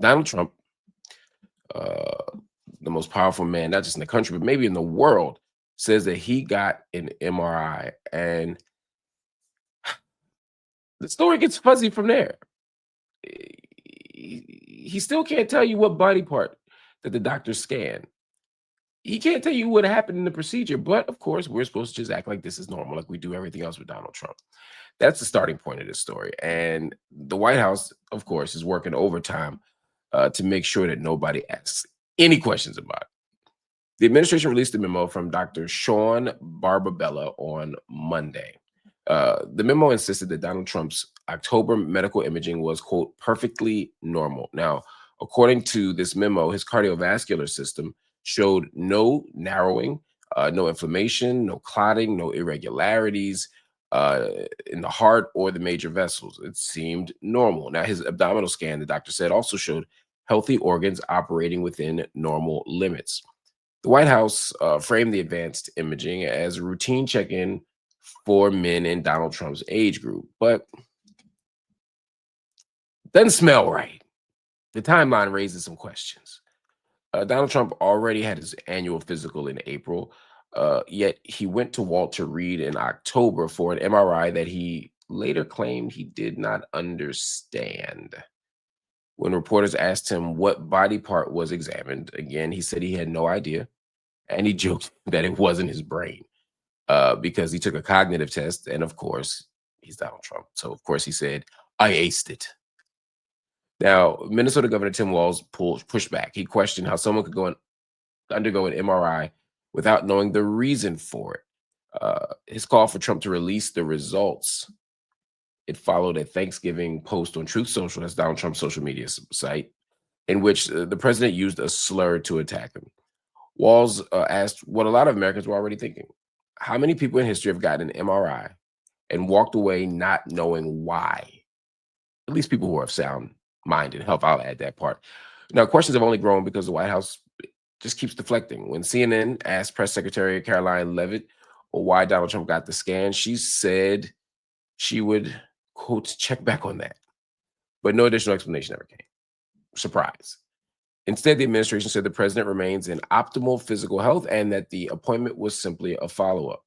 Donald Trump, uh, the most powerful man, not just in the country, but maybe in the world, says that he got an MRI. And the story gets fuzzy from there. He still can't tell you what body part that the doctor scanned. He can't tell you what happened in the procedure, but of course, we're supposed to just act like this is normal, like we do everything else with Donald Trump. That's the starting point of this story. And the White House, of course, is working overtime to make sure that nobody asks any questions about it. The administration released a memo from Dr. Sean Barbabella on Monday. The memo insisted that Donald Trump's October medical imaging was, quote, perfectly normal. Now, according to this memo, his cardiovascular system showed no narrowing, no inflammation, no clotting, no irregularities uh, in the heart or the major vessels. It seemed normal. Now, his abdominal scan, the doctor said, also showed healthy organs operating within normal limits. The White House framed the advanced imaging as a routine check in for men in Donald Trump's age group, but doesn't smell right. The timeline raises some questions. Donald Trump already had his annual physical in April, yet he went to Walter Reed in October for an MRI that he later claimed he did not understand. When reporters asked him what body part was examined, again, he said he had no idea. And he joked that it wasn't his brain because he took a cognitive test. And of course, he's Donald Trump. So, of course, he said, I aced it. Now, Minnesota Governor Tim Walz pushed back. He questioned how someone could undergo an MRI without knowing the reason for it. His call for Trump to release the results. It followed a Thanksgiving post on Truth Social, that's Donald Trump's social media site, in which the president used a slur to attack him. Walls asked what a lot of Americans were already thinking. How many people in history have gotten an MRI and walked away not knowing why? At least people who are of sound mind and health. I'll add that part. Now, questions have only grown because the White House just keeps deflecting. When CNN asked Press Secretary Caroline Leavitt why Donald Trump got the scan, she said she would, quote, check back on that. But no additional explanation ever came. Surprise. Instead, the administration said the president remains in optimal physical health and that the appointment was simply a follow-up.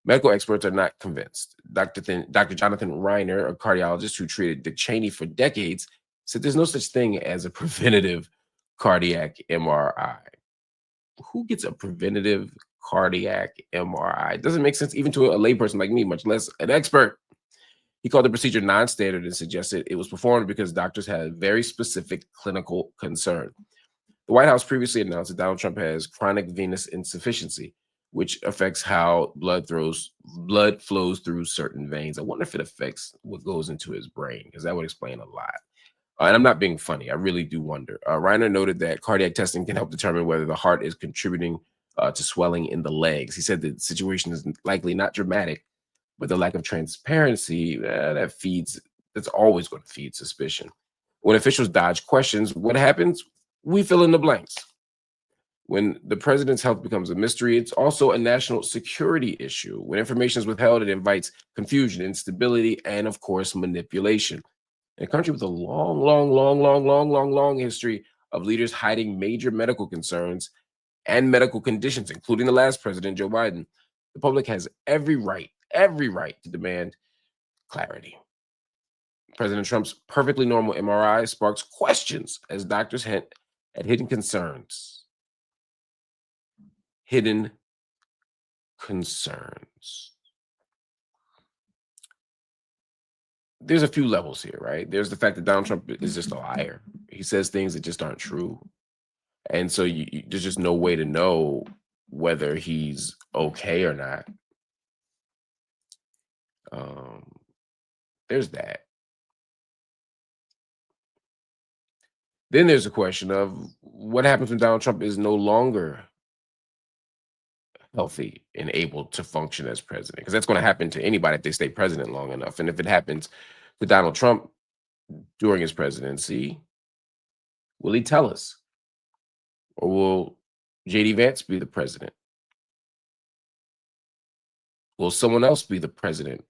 Medical experts are not convinced. Dr. Jonathan Reiner, a cardiologist who treated Dick Cheney for decades, said there's no such thing as a preventative cardiac MRI. Who gets a preventative cardiac MRI? It doesn't make sense even to a layperson like me, much less an expert. He called the procedure non-standard and suggested it was performed because doctors had a very specific clinical concern. The White House previously announced that Donald Trump has chronic venous insufficiency, which affects how blood flows through certain veins. I wonder if it affects what goes into his brain, because that would explain a lot. And I'm not being funny. I really do wonder. Reiner noted that cardiac testing can help determine whether the heart is contributing to swelling in the legs. He said the situation is likely not dramatic, but the lack of transparency that's always going to feed suspicion. When officials dodge questions, what happens? We fill in the blanks. When the president's health becomes a mystery, it's also a national security issue. When information is withheld, it invites confusion, instability, and of course, manipulation. In a country with a long history of leaders hiding major medical concerns and medical conditions, including the last president, Joe Biden, the public has every right to demand clarity. President Trump's perfectly normal MRI sparks questions as doctors hint at hidden concerns. Hidden concerns. There's a few levels here, right? There's the fact that Donald Trump is just a liar. He says things that just aren't true. And so there's just no way to know whether he's okay or not. There's that. Then there's a question of what happens when Donald Trump is no longer healthy and able to function as president, because that's going to happen to anybody if they stay president long enough. And if it happens to Donald Trump during his presidency, will he tell us? Or will JD Vance be the president? Will someone else be the president?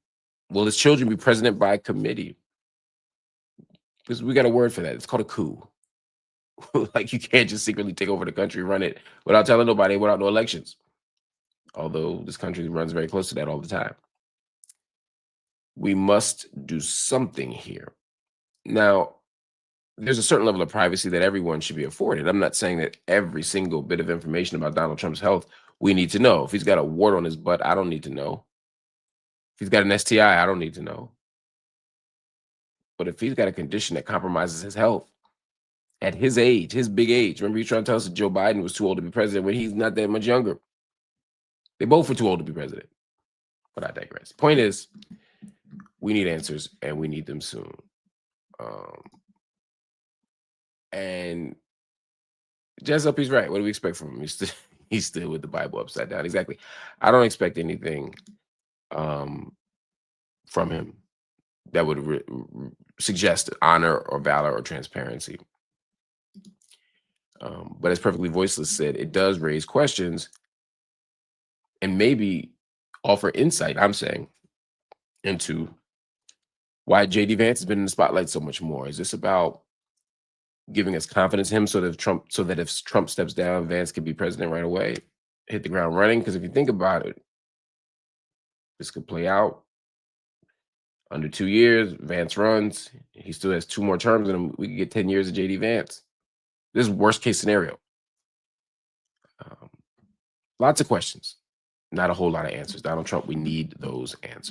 Will his children be president by committee? Because we got a word for that. It's called a coup. Like, you can't just secretly take over the country, run it without telling nobody, without no elections. Although this country runs very close to that all the time. We must do something here. Now, there's a certain level of privacy that everyone should be afforded. I'm not saying that every single bit of information about Donald Trump's health we need to know. If he's got a wart on his butt, I don't need to know. If he's got an STI, I don't need to know. But if he's got a condition that compromises his health at his age, his big age, remember, he's trying to tell us that Joe Biden was too old to be president when he's not that much younger. They both were too old to be president. But I digress. Point is, we need answers, and we need them soon. And Jazz up, he's right. What do we expect from him? He's still with the Bible upside down. Exactly. I don't expect anything from him that would suggest honor or valor or transparency. But as Perfectly Voiceless said, it does raise questions and maybe offer insight, I'm saying, into why JD Vance has been in the spotlight so much more. Is this about giving us confidence in him so that if Trump steps down, Vance can be president right away, hit the ground running? Because if you think about it, this could play out. Under 2 years, Vance runs. He still has 2 more terms, and we could get 10 years of JD Vance. This is worst case scenario. Lots of questions, not a whole lot of answers. Donald Trump, we need those answers.